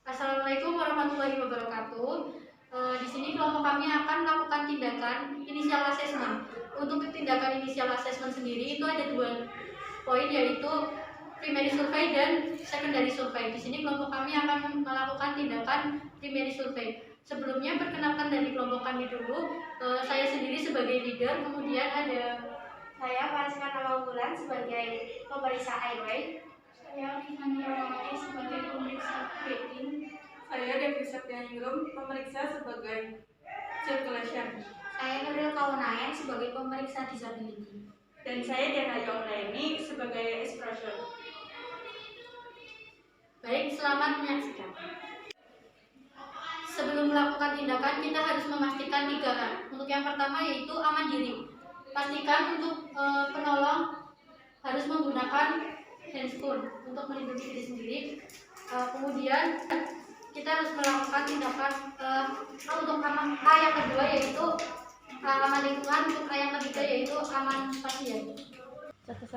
Assalamualaikum warahmatullahi wabarakatuh. Di sini kelompok kami akan melakukan tindakan initial assessment. Untuk tindakan initial assessment sendiri itu ada 2 poin, yaitu primary survey dan secondary survey. Di sini kelompok kami akan melakukan tindakan primary survey. Sebelumnya perkenalkan dari kelompok kami dulu. Saya sendiri sebagai leader, kemudian ada Saya Fariska Nawanggulan sebagai pemeriksa airway. saya Tiffany Rawati sebagai pemeriksa breathing. Saya Devi Septianingrum, pemeriksa sebagai circulation. Saya Nuril Kaunayan sebagai pemeriksa disability. Dan saya Diana Yonglaini sebagai exposure. Baik, selamat menyaksikan. Sebelum melakukan tindakan, kita harus memastikan 3 hal. Untuk yang pertama yaitu aman diri. Pastikan untuk penolong harus menggunakan handscoon untuk melindungi diri sendiri. Kemudian kita harus melakukan tindakan untuk A yang kedua yaitu aman lingkungan, untuk A yang ketiga yaitu aman pasien.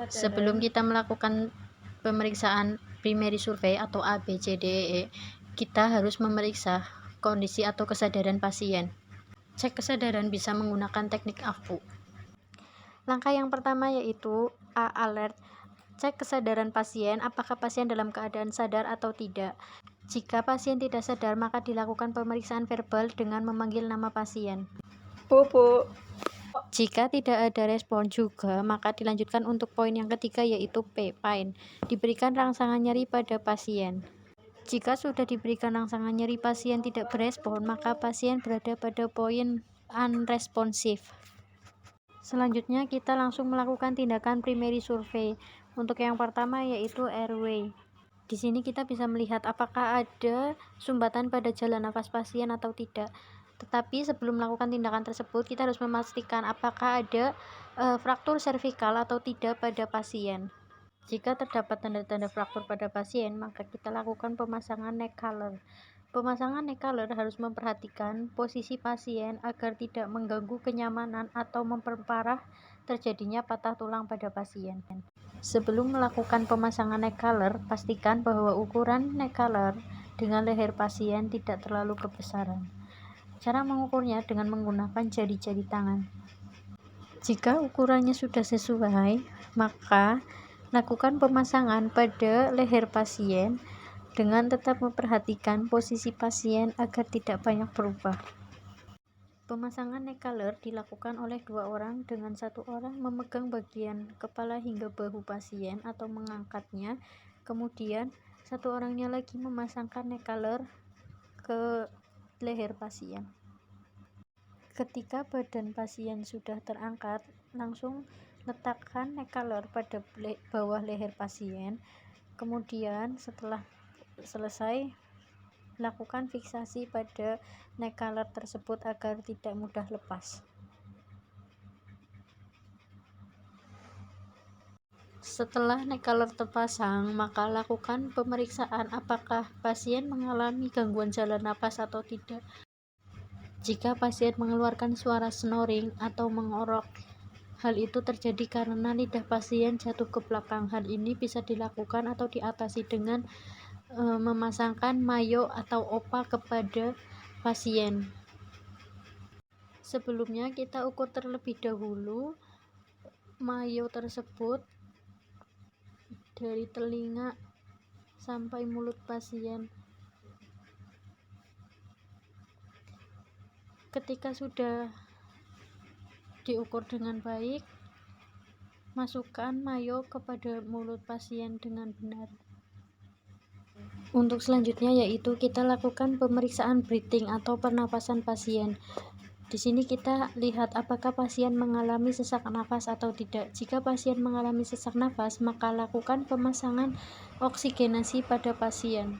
Sebelum kita melakukan pemeriksaan primary survey atau A, B, C, D, E, kita harus memeriksa kondisi atau kesadaran pasien. Cek kesadaran bisa menggunakan teknik AFU. Langkah yang pertama yaitu A. Alert. Cek kesadaran pasien, apakah pasien dalam keadaan sadar atau tidak. Jika pasien tidak sadar, maka dilakukan pemeriksaan verbal dengan memanggil nama pasien. Bu. Jika tidak ada respon juga, maka dilanjutkan untuk poin yang ketiga yaitu P. Pain. Diberikan rangsangan nyeri pada pasien. Jika sudah diberikan rangsangan nyeri pasien tidak berespon, maka pasien berada pada poin unresponsive. Selanjutnya kita langsung melakukan tindakan primary survey. Untuk yang pertama yaitu airway. Di sini kita bisa melihat apakah ada sumbatan pada jalan nafas pasien atau tidak. Tetapi sebelum melakukan tindakan tersebut, kita harus memastikan apakah ada fraktur servikal atau tidak pada pasien. Jika terdapat tanda-tanda fraktur pada pasien, maka kita lakukan pemasangan neck collar. Pemasangan neck collar harus memperhatikan posisi pasien agar tidak mengganggu kenyamanan atau memperparah terjadinya patah tulang pada pasien. Sebelum melakukan pemasangan neck collar, pastikan bahwa ukuran neck collar dengan leher pasien tidak terlalu kebesaran. Cara mengukurnya dengan menggunakan jari-jari tangan. Jika ukurannya sudah sesuai, maka lakukan pemasangan pada leher pasien dengan tetap memperhatikan posisi pasien agar tidak banyak berubah. Pemasangan neck collar dilakukan oleh 2 orang dengan 1 orang memegang bagian kepala hingga bahu pasien atau mengangkatnya, kemudian 1 orangnya lagi memasangkan neck collar ke leher pasien. Ketika badan pasien sudah terangkat, langsung letakkan neck collar pada bawah leher pasien. Kemudian setelah selesai, lakukan fiksasi pada neck collar tersebut agar tidak mudah lepas. Setelah neck collar terpasang, maka lakukan pemeriksaan apakah pasien mengalami gangguan jalan napas atau tidak. Jika pasien mengeluarkan suara snoring atau mengorok, hal itu terjadi karena lidah pasien jatuh ke belakang. Hal ini bisa dilakukan atau diatasi dengan memasangkan mayo atau opa kepada pasien. Sebelumnya kita ukur terlebih dahulu mayo tersebut dari telinga sampai mulut pasien. Ketika sudah diukur dengan baik, masukkan mayo kepada mulut pasien dengan benar. Untuk selanjutnya yaitu kita lakukan pemeriksaan breathing atau pernapasan pasien. Di sini kita lihat apakah pasien mengalami sesak nafas atau tidak. Jika pasien mengalami sesak nafas, maka lakukan pemasangan oksigenasi pada pasien.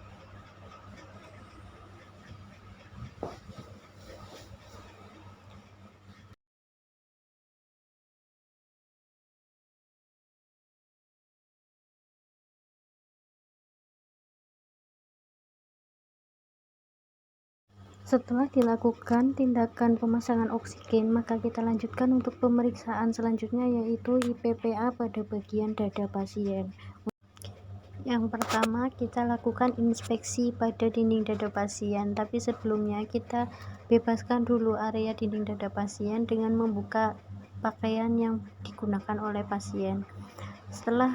Setelah dilakukan tindakan pemasangan oksigen, maka kita lanjutkan untuk pemeriksaan selanjutnya yaitu IPPA pada bagian dada pasien. Yang pertama, kita lakukan inspeksi pada dinding dada pasien, tapi sebelumnya kita bebaskan dulu area dinding dada pasien dengan membuka pakaian yang digunakan oleh pasien. Setelah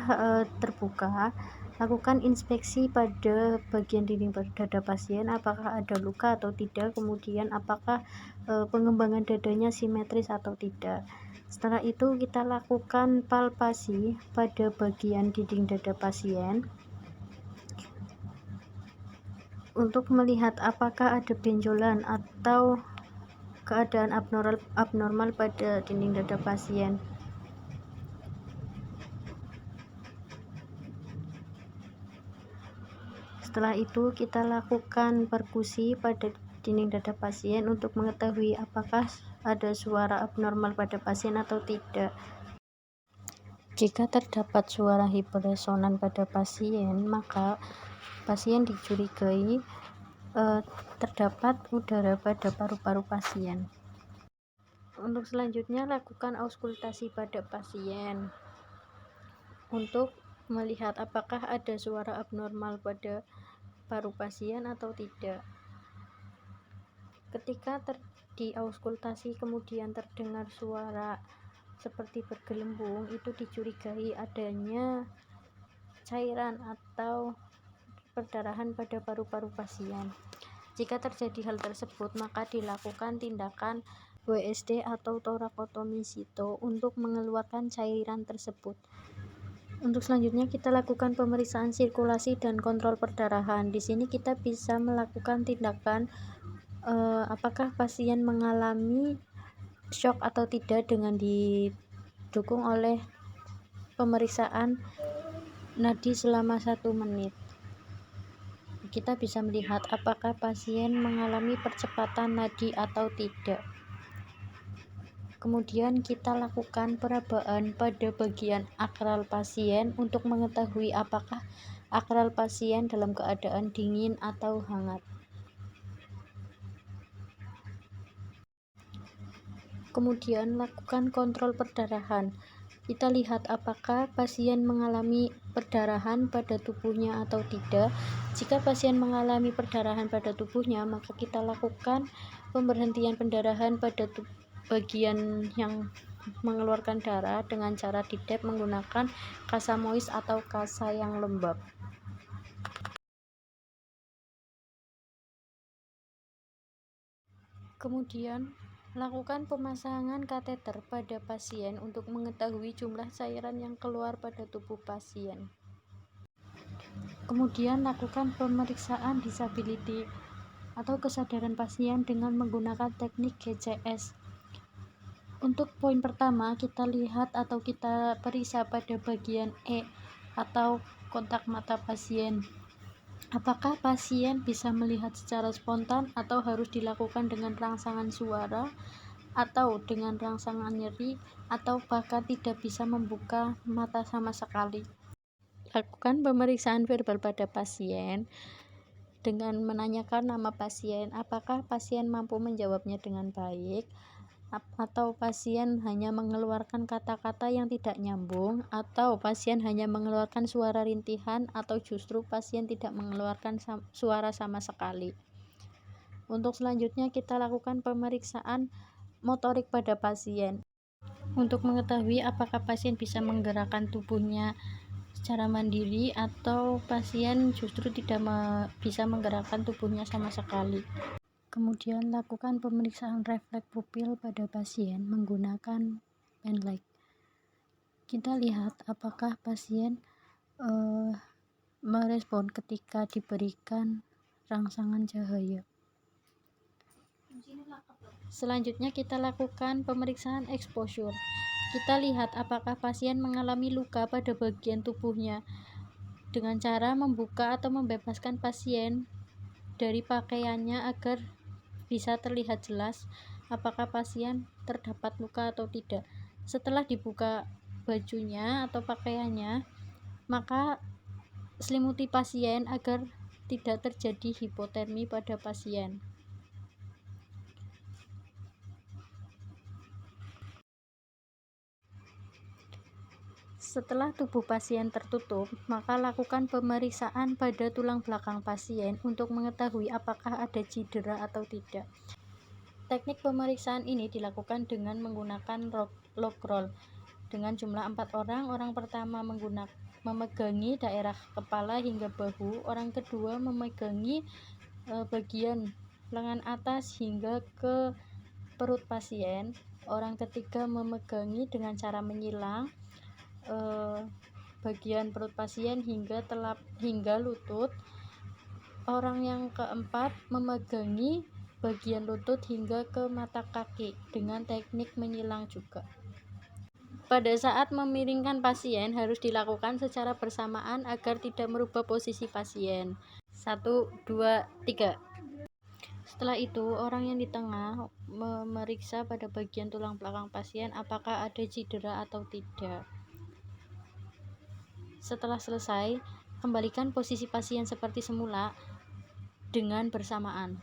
terbuka, lakukan inspeksi pada bagian dinding dada pasien, apakah ada luka atau tidak, kemudian apakah pengembangan dadanya simetris atau tidak. Setelah itu kita lakukan palpasi pada bagian dinding dada pasien untuk melihat apakah ada benjolan atau keadaan abnormal pada dinding dada pasien. Setelah itu kita lakukan perkusi pada dinding dada pasien untuk mengetahui apakah ada suara abnormal pada pasien atau tidak. Jika terdapat suara hiperresonan pada pasien, maka pasien dicurigai terdapat udara pada paru-paru pasien. Untuk selanjutnya, lakukan auskultasi pada pasien untuk melihat apakah ada suara abnormal pada paru pasien atau tidak. Ketika diauskultasi kemudian terdengar suara seperti bergelembung, itu dicurigai adanya cairan atau perdarahan pada paru-paru pasien. Jika terjadi hal tersebut, maka dilakukan tindakan WSD atau torakotomi sito untuk mengeluarkan cairan tersebut. Untuk selanjutnya kita lakukan pemeriksaan sirkulasi dan kontrol perdarahan. Di sini kita bisa melakukan tindakan apakah pasien mengalami shock atau tidak dengan didukung oleh pemeriksaan nadi selama 1 menit. Kita bisa melihat apakah pasien mengalami percepatan nadi atau tidak. Kemudian kita lakukan perabaan pada bagian akral pasien untuk mengetahui apakah akral pasien dalam keadaan dingin atau hangat. Kemudian lakukan kontrol perdarahan. Kita lihat apakah pasien mengalami perdarahan pada tubuhnya atau tidak. Jika pasien mengalami perdarahan pada tubuhnya, maka kita lakukan pemberhentian pendarahan pada bagian yang mengeluarkan darah dengan cara didep menggunakan kasa moist atau kasa yang lembab. Kemudian lakukan pemasangan kateter pada pasien untuk mengetahui jumlah cairan yang keluar pada tubuh pasien. Kemudian lakukan pemeriksaan disability atau kesadaran pasien dengan menggunakan teknik GCS. Untuk poin pertama, kita lihat atau kita periksa pada bagian E atau kontak mata pasien. Apakah pasien bisa melihat secara spontan atau harus dilakukan dengan rangsangan suara atau dengan rangsangan nyeri atau bahkan tidak bisa membuka mata sama sekali. Lakukan pemeriksaan verbal pada pasien dengan menanyakan nama pasien, apakah pasien mampu menjawabnya dengan baik, atau pasien hanya mengeluarkan kata-kata yang tidak nyambung, atau pasien hanya mengeluarkan suara rintihan, atau justru pasien tidak mengeluarkan suara sama sekali. Untuk selanjutnya kita lakukan pemeriksaan motorik pada pasien untuk mengetahui apakah pasien bisa menggerakkan tubuhnya secara mandiri atau pasien justru tidak bisa menggerakkan tubuhnya sama sekali. Kemudian lakukan pemeriksaan refleks pupil pada pasien menggunakan pen light. Kita lihat apakah pasien merespon ketika diberikan rangsangan cahaya. Selanjutnya kita lakukan pemeriksaan exposure. Kita lihat apakah pasien mengalami luka pada bagian tubuhnya dengan cara membuka atau membebaskan pasien dari pakaiannya agar bisa terlihat jelas apakah pasien terdapat luka atau tidak. Setelah dibuka bajunya atau pakaiannya, maka selimuti pasien agar tidak terjadi hipotermi pada pasien. Setelah tubuh pasien tertutup, maka lakukan pemeriksaan pada tulang belakang pasien untuk mengetahui apakah ada cedera atau tidak. Teknik pemeriksaan ini dilakukan dengan menggunakan log roll dengan jumlah 4 orang. Orang pertama memegangi daerah kepala hingga bahu, orang kedua memegangi bagian lengan atas hingga ke perut pasien, orang ketiga memegangi dengan cara menyilang bagian perut pasien hingga lutut, orang yang keempat memegangi bagian lutut hingga ke mata kaki dengan teknik menyilang juga. Pada saat memiringkan pasien harus dilakukan secara bersamaan agar tidak merubah posisi pasien. 1, 2, 3. Setelah itu, orang yang di tengah memeriksa pada bagian tulang belakang pasien apakah ada cedera atau tidak. Setelah selesai, kembalikan posisi pasien seperti semula dengan bersamaan.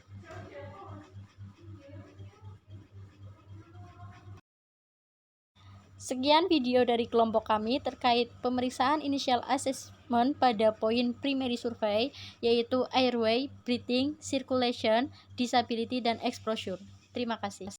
Sekian video dari kelompok kami terkait pemeriksaan initial assessment pada poin primary survey, yaitu airway, breathing, circulation, disability, dan exposure. Terima kasih.